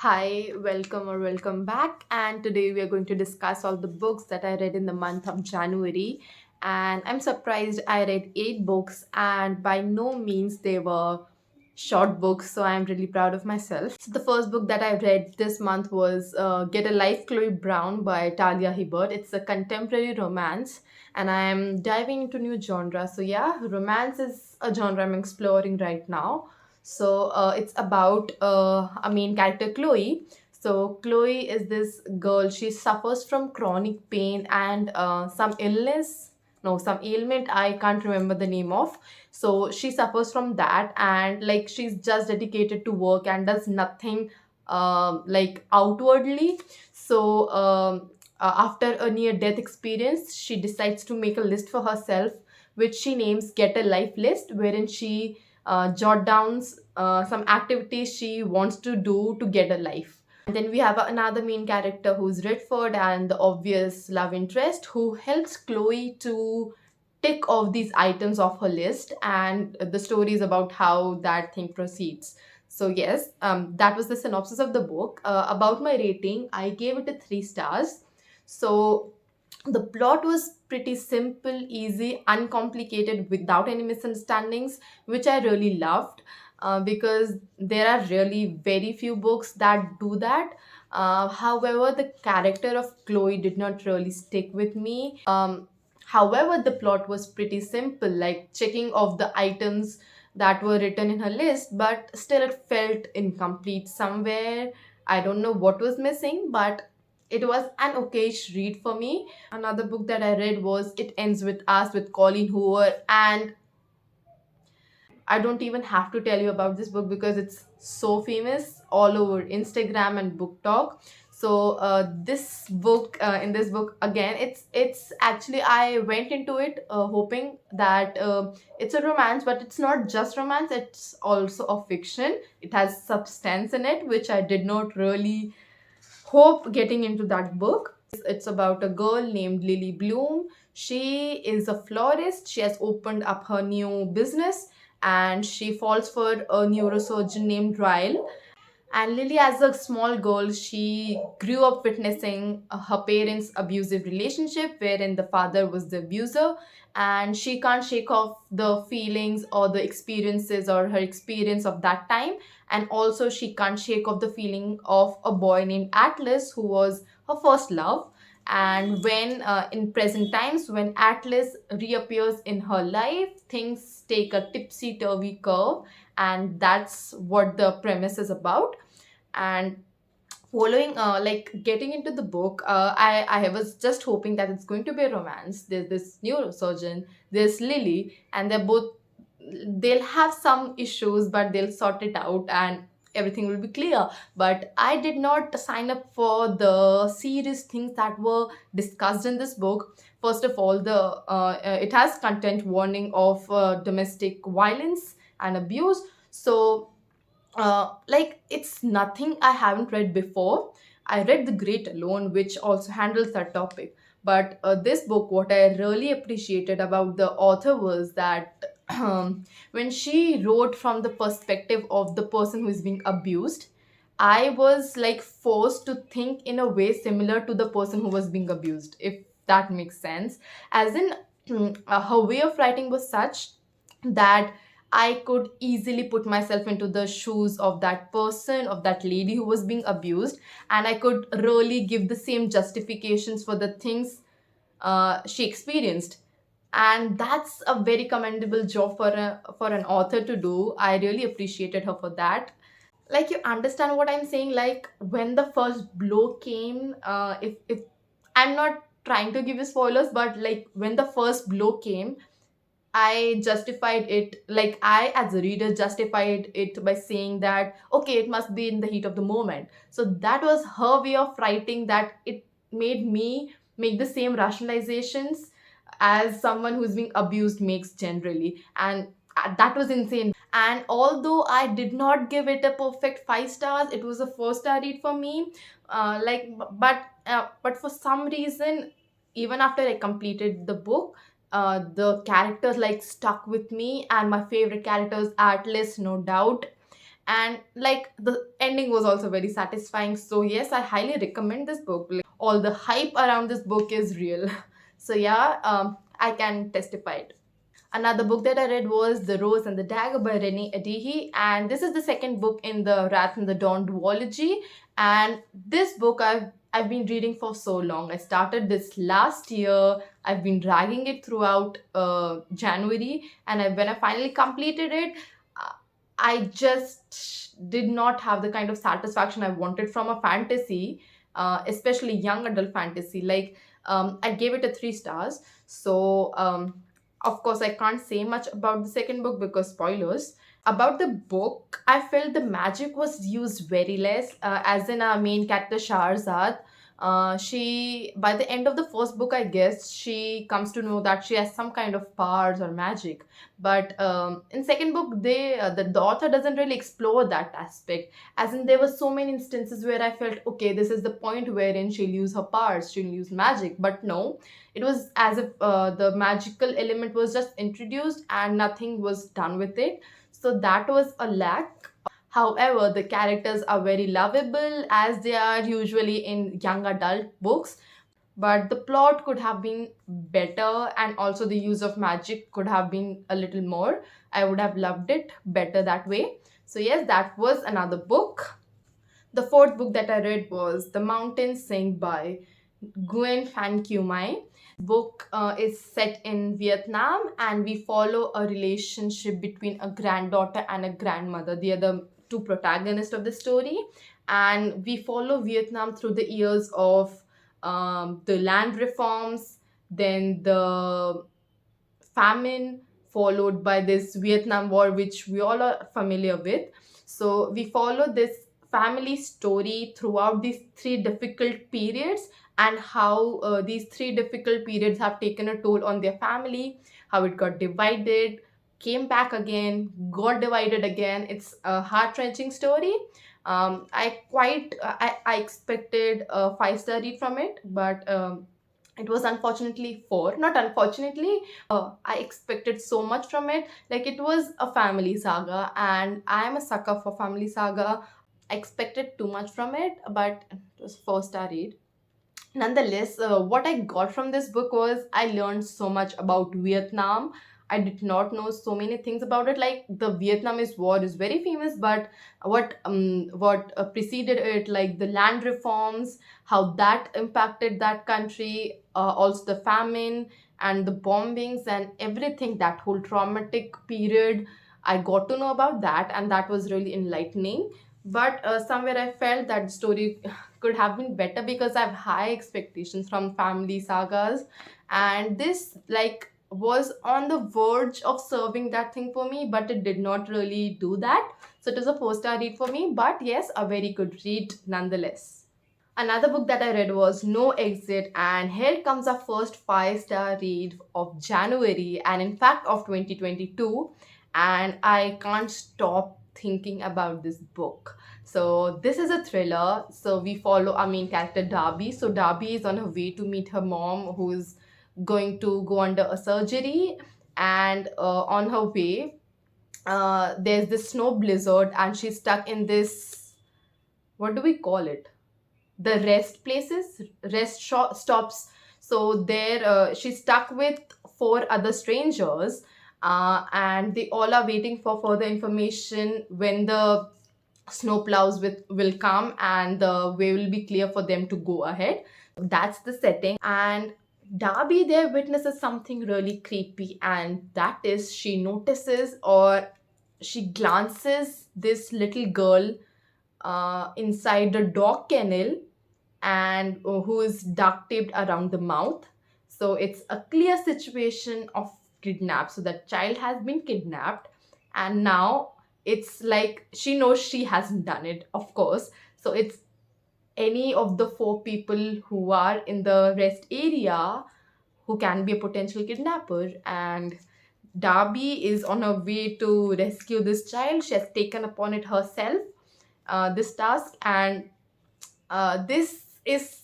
Hi, welcome or welcome back. And today we are going to discuss all the books that I read in the month of January. And I'm surprised I read 8 books, and by no means they were short books. So I'm really proud of myself. So the first book that I read this month was Get a Life, Chloe Brown by Talia Hibbert. It's a contemporary romance, and I'm diving into new genre. So yeah, romance is a genre I'm exploring right now. So it's about a main character, Chloe. So Chloe is this girl. She suffers from chronic pain and some illness. No, some ailment I can't remember the name of. So she suffers from that, and like she's just dedicated to work and does nothing like outwardly. So after a near death experience, she decides to make a list for herself, which she names Get a Life List, wherein she jot down some activities she wants to do to get a life. And then we have another main character who's Redford and the obvious love interest who helps Chloe to tick off these items off her list, and the story is about how that thing proceeds. So yes, that was the synopsis of the book. About my rating, I gave it a 3 stars. So the plot was pretty simple, easy, uncomplicated, without any misunderstandings, which I really loved. Because there are really very few books that do that. However, the character of Chloe did not really stick with me. However, the plot was pretty simple, like checking off the items that were written in her list, but still it felt incomplete somewhere. I don't know what was missing, but it was an okayish read for me. Another book that I read was It Ends With Us with Colleen Hoover, and I don't even have to tell you about this book because it's so famous all over Instagram and Book Talk. So this book, in this book again, it's actually I went into it hoping that it's a romance, but it's not just romance. It's also a fiction. It has substance in it, which I did not really hope getting into that book. It's about a girl named Lily Bloom. She is a florist. She has opened up her new business, and she falls for a neurosurgeon named Ryle. And Lily, as a small girl, she grew up witnessing her parents' abusive relationship, wherein the father was the abuser, and she can't shake off the feelings or the experiences or her experience of that time. And also, she can't shake off the feeling of a boy named Atlas, who was her first love. And when in present times, when Atlas reappears in her life, things take a tipsy turvy curve, and that's what the premise is about. And following like getting into the book, I was just hoping that it's going to be a romance. There's this neurosurgeon, there's Lily, and they'll have some issues, but they'll sort it out and everything will be clear. But I did not sign up for the serious things that were discussed in this book. First of all, the it has content warning of domestic violence and abuse. So like it's nothing I haven't read before. I read The Great Alone, which also handles that topic. But this book, what I really appreciated about the author was that when she wrote from the perspective of the person who is being abused, I was like forced to think in a way similar to the person who was being abused, if that makes sense. As in, her way of writing was such that I could easily put myself into the shoes of that person, of that lady who was being abused, and I could really give the same justifications for the things she experienced. And that's a very commendable job for an author to do. I really appreciated her for that. Like, you understand what I'm saying? Like, when the first blow came, if I'm not trying to give you spoilers, but like when the first blow came, I justified it, like I, as a reader, justified it by saying that, okay, it must be in the heat of the moment. So that was her way of writing, that it made me make the same rationalizations as someone who's being abused makes generally. And that was insane. And although I did not give it a perfect 5 stars, it was a 4 star read for me. But for some reason, even after I completed the book, the characters like stuck with me, and my favorite character is Atlas, no doubt. And like the ending was also very satisfying. So yes, I highly recommend this book. Like, all the hype around this book is real. So yeah, I can testify it. Another book that I read was The Rose and the Dagger by Renee Adihi, and this is the second book in the Wrath and the Dawn duology. And this book I've been reading for so long. I started this last year. I've been dragging it throughout January, and when I finally completed it, uh, I just did not have the kind of satisfaction I wanted from a fantasy, especially young adult fantasy. Like, I gave it a 3 stars. So of course, I can't say much about the second book because spoilers. About the book, I felt the magic was used very less, as in our main character Shahrazad. She, by the end of the first book, I guess, she comes to know that she has some kind of powers or magic. But in second book, the author doesn't really explore that aspect. As in, there were so many instances where I felt, okay, this is the point wherein she'll use her powers, she'll use magic. But no, it was as if the magical element was just introduced and nothing was done with it. So that was a lack. However, the characters are very lovable as they are usually in young adult books, but the plot could have been better, and also the use of magic could have been a little more. I would have loved it better that way. So yes, that was another book. The fourth book that I read was The Mountains Sing by Nguyen Phan Kieu Mai. Book is set in Vietnam, and we follow a relationship between a granddaughter and a grandmother. They are the two protagonists of the story, and we follow Vietnam through the years of the land reforms, then the famine, followed by this Vietnam War, which we all are familiar with. So we follow this family story throughout these three difficult periods, and how these three difficult periods have taken a toll on their family, how it got divided, came back again, got divided again. It's a heart wrenching story. I expected a 5 star read from it, but it was unfortunately four. Not unfortunately, I expected so much from it. Like, it was a family saga, and I am a sucker for family saga. I expected too much from it, but it was 4 star read. Nonetheless, what I got from this book was I learned so much about Vietnam. I did not know so many things about it. Like, the Vietnamese War is very famous, but what preceded it, like the land reforms, how that impacted that country, also the famine and the bombings and everything, that whole traumatic period, I got to know about that, and that was really enlightening. But somewhere I felt that the story could have been better because I have high expectations from family sagas, and this, like, was on the verge of serving that thing for me, but it did not really do that. So it was a 4 star read for me, but yes, a very good read nonetheless. Another book that I read was No Exit, and here comes our first 5 star read of January, and in fact of 2022. And I can't stop thinking about this book. So, this is a thriller. So, we follow our main character Darby. So, Darby is on her way to meet her mom, who is going to go under a surgery. And on her way, there's this snow blizzard, and she's stuck in this, what do we call it? The rest places, stops. So there, she's stuck with four other strangers, and they all are waiting for further information when the will come and the way will be clear for them to go ahead. That's the setting. And Darby there witnesses something really creepy, and that is, she notices, or she glances this little girl inside the dog kennel, and who is duct taped around the mouth. So it's a clear situation of kidnap. So the child has been kidnapped, and now it's like she knows she hasn't done it, of course. So it's any of the four people who are in the rest area who can be a potential kidnapper. And Darby is on her way to rescue this child. She has taken upon it herself, this task. And this is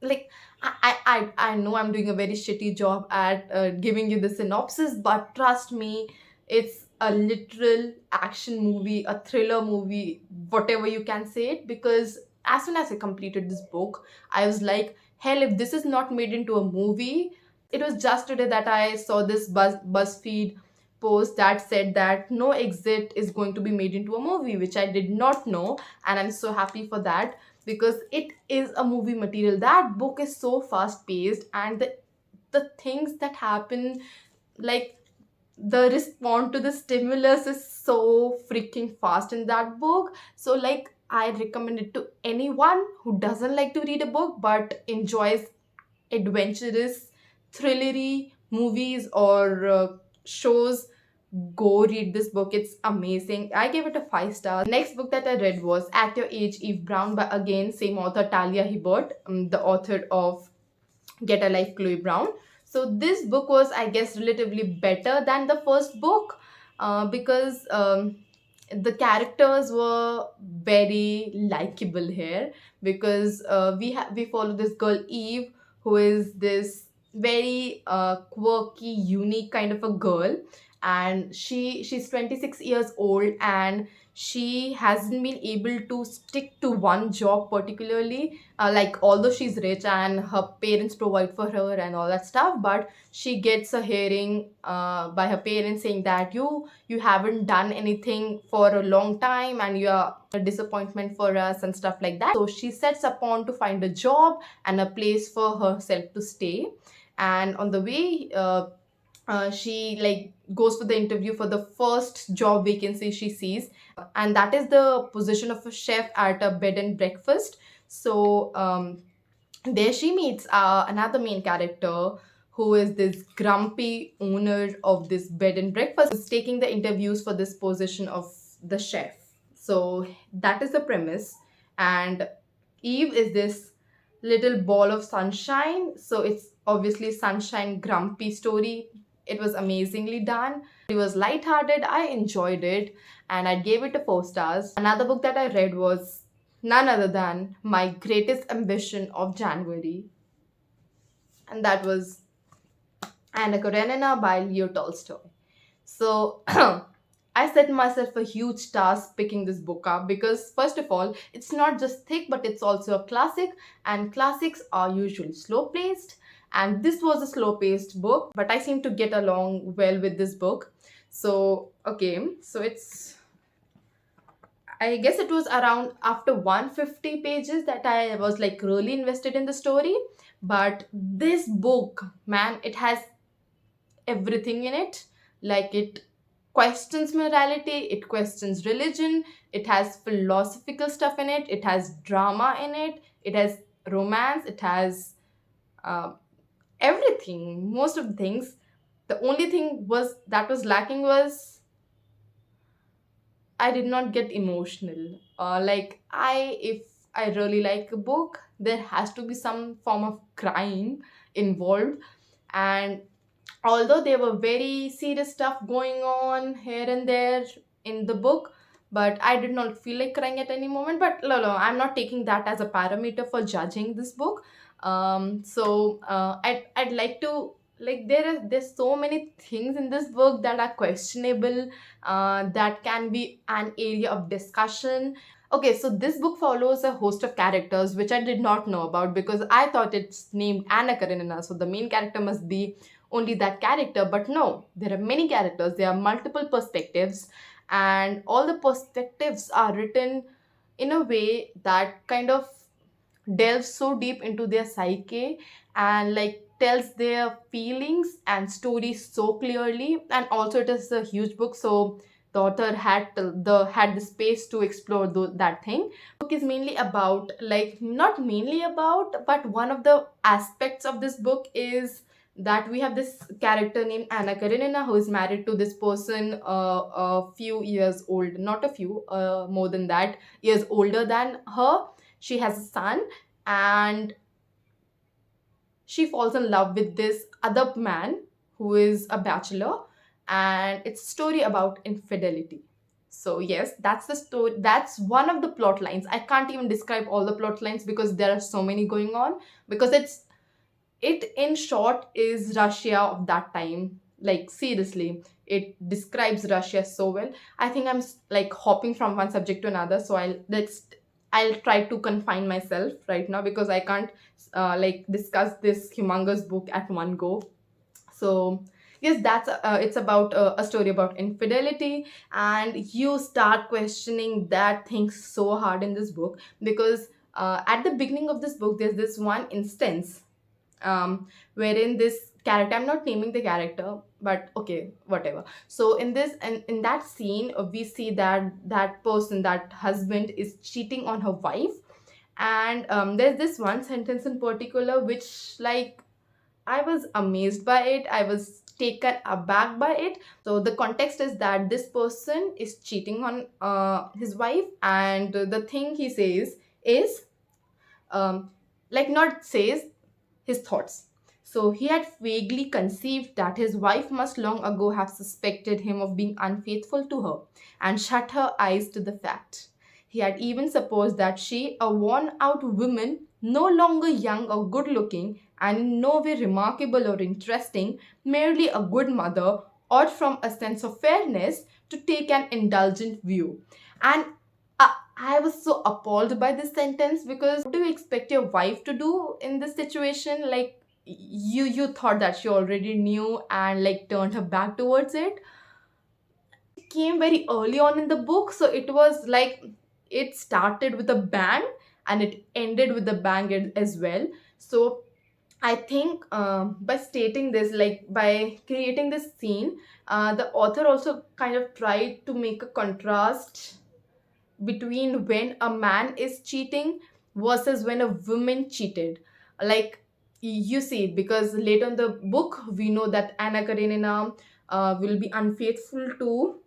like, I know I'm doing a very shitty job at giving you the synopsis, but trust me, it's a literal action movie, a thriller movie, whatever you can say it. Because as soon as I completed this book, I was like, hell, if this is not made into a movie. It was just today that I saw this BuzzFeed post that said that No Exit is going to be made into a movie, which I did not know, and I'm so happy for that because it is a movie material. That book is so fast paced, and the things that happen, like the response to the stimulus is so freaking fast in that book. So like I recommend it to anyone who doesn't like to read a book but enjoys adventurous, thrillery movies or shows. Go read this book. It's amazing. I gave it a 5 stars. Next book that I read was At Your Age, Eve Brown, by again same author, Talia Hibbert, the author of Get a Life, Chloe Brown. So this book was, I guess, relatively better than the first book because the characters were very likable here. Because we follow this girl Eve, who is this very quirky, unique kind of a girl, and she's 26 years old, and she hasn't been able to stick to one job particularly. Like although she's rich and her parents provide for her and all that stuff, but she gets a hearing by her parents saying that you haven't done anything for a long time and you are a disappointment for us and stuff like that. So she sets upon to find a job and a place for herself to stay. And on the way, she like goes for the interview for the first job vacancy she sees, and that is the position of a chef at a bed and breakfast. So there she meets another main character, who is this grumpy owner of this bed and breakfast, who's taking the interviews for this position of the chef. So that is the premise. And Eve is this little ball of sunshine. So it's obviously sunshine grumpy story. It was amazingly done. It was lighthearted. I enjoyed it, and I gave it a 4 stars. Another book that I read was none other than My Greatest Ambition of January, and that was Anna Karenina by Leo Tolstoy. So I set myself a huge task picking this book up because, first of all, it's not just thick, but it's also a classic, and classics are usually slow paced. And this was a slow paced book, but I seem to get along well with this book. So, okay, so I guess it was around after 150 pages that I was like really invested in the story. But this book, man, it has everything in it. Like it questions morality, it questions religion, it has philosophical stuff in it, it has drama in it, it has romance, it has uh, everything, most of the things. The only thing was lacking was I did not get emotional. Like if I really like a book, there has to be some form of crying involved. And although there were very serious stuff going on here and there in the book, but I did not feel like crying at any moment. But no, I'm not taking that as a parameter for judging this book. I'd like to, like, there's so many things in this book that are questionable, that can be an area of discussion. Okay, so this book follows a host of characters which I did not know about because I thought it's named Anna Karenina, so the main character must be only that character. But no, there are many characters, there are multiple perspectives, and all the perspectives are written in a way that kind of delves so deep into their psyche and like tells their feelings and stories so clearly. And also it is a huge book, so the author had the space to explore that thing. Book is mainly about, like, not mainly about, but one of the aspects of this book is that we have this character named Anna Karenina, who is married to this person a few years old, not a few, more than that, years older than her. She has a son, and she falls in love with this other man who is a bachelor, and it's a story about infidelity. So yes, that's the story. That's one of the plot lines. I can't even describe all the plot lines because there are so many going on. Because it in short is Russia of that time. Like seriously, it describes Russia so well. I think I'm like hopping from one subject to another, so I'll try to confine myself right now because I can't like discuss this humongous book at one go. So yes, that's it's about a story about infidelity, and you start questioning that thing so hard in this book because at the beginning of this book there's this one instance wherein this character, I'm not naming the character, but okay, whatever. So in this and in that scene, we see that that person, that husband, is cheating on her wife, and there's this one sentence in particular which, like, I was amazed by it. I was taken aback by it. So the context is that this person is cheating on his wife, and the thing he says is, um, like, not says, his thoughts. So he had vaguely conceived that his wife must long ago have suspected him of being unfaithful to her and shut her eyes to the fact. He had even supposed that she, a worn out woman, no longer young or good looking, and in no way remarkable or interesting, merely a good mother, ought from a sense of fairness to take an indulgent view. And I was so appalled by this sentence because what do you expect your wife to do in this situation? Like, you thought that she already knew and like turned her back towards it. It came very early on in the book, so it was like it started with a bang and it ended with a bang as well. So I think by stating this, like by creating this scene, the author also kind of tried to make a contrast between when a man is cheating versus when a woman cheated. Like, you see it because later in the book we know that Anna Karenina will be unfaithful to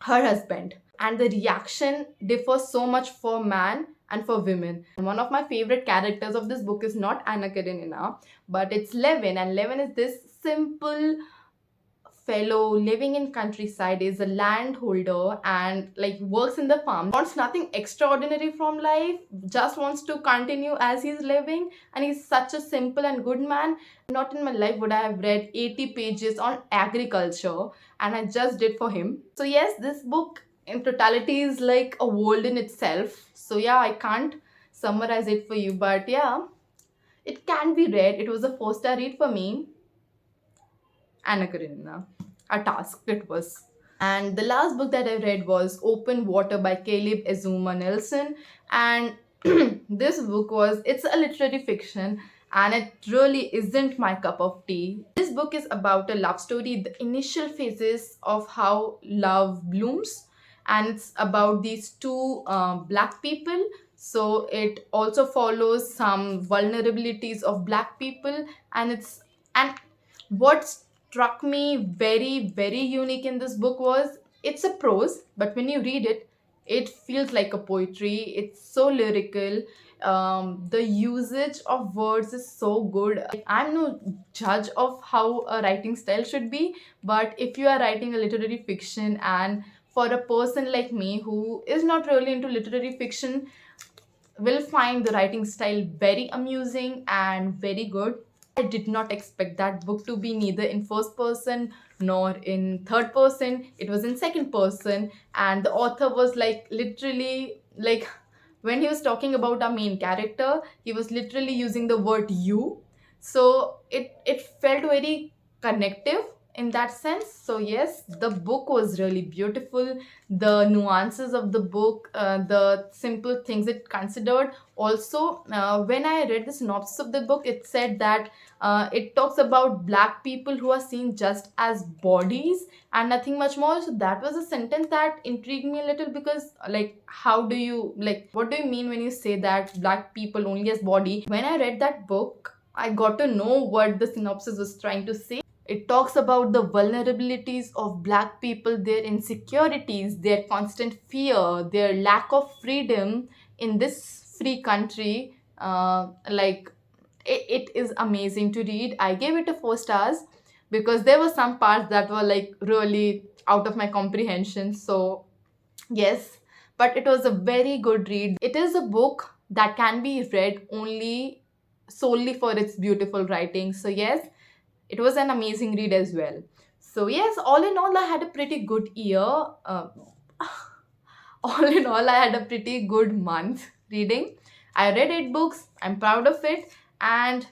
her husband, and the reaction differs so much for man and for women. And one of my favorite characters of this book is not Anna Karenina, but it's Levin, and Levin is this simple fellow living in countryside, is a landholder and like works in the farm, wants nothing extraordinary from life, just wants to continue as he's living, and he's such a simple and good man. Not in my life would I have read 80 pages on agriculture, and I just did for him. So yes, this book in totality is like a world in itself. So yeah, I can't summarize it for you, but yeah, it can be read. It was a 4-star read for me. Anna Karenina. A task it was. And the last book that I read was Open Water by Caleb Azuma Nelson. And this book was, it's a literary fiction and it really isn't my cup of tea. This book is about a love story, the initial phases of how love blooms. And it's about these two black people. So it also follows some vulnerabilities of black people, and what struck me very unique in this book was it's a prose, but when you read it, it feels like a poetry. It's so lyrical. The usage of words is so good. I'm no judge of how a writing style should be, but if you are writing a literary fiction, and for a person like me who is not really into literary fiction, will find the writing style very amusing and very good. I did not expect that book to be neither in first person nor in third person. It was in second person, and the author was like literally like when he was talking about our main character, he was literally using the word you. So it felt very connective in that sense. So yes, the book was really beautiful. The nuances of the book, the simple things it considered. Also, when I read the synopsis of the book, it said that it talks about black people who are seen just as bodies and nothing much more. So that was a sentence that intrigued me a little because, like, how do you, like, what do you mean when you say that black people only as body? When I read that book, I got to know what the synopsis was trying to say. It talks about the vulnerabilities of black people, their insecurities, their constant fear, their lack of freedom in this free country. It is amazing to read. I gave it a 4 stars because there were some parts that were like really out of my comprehension. So yes, but it was a very good read. It is a book that can be read only solely for its beautiful writing. So yes, it was an amazing read as well. So, yes, all in all, I had a pretty good year. All in all, I had a pretty good month reading. I read 8 books, I'm proud of it, and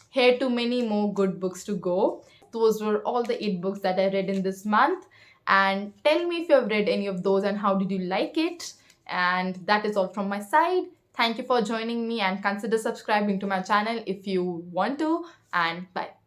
here too many more good books to go. Those were all the 8 books that I read in this month. And tell me if you have read any of those and how did you like it. And that is all from my side. Thank you for joining me and consider subscribing to my channel if you want to. And bye.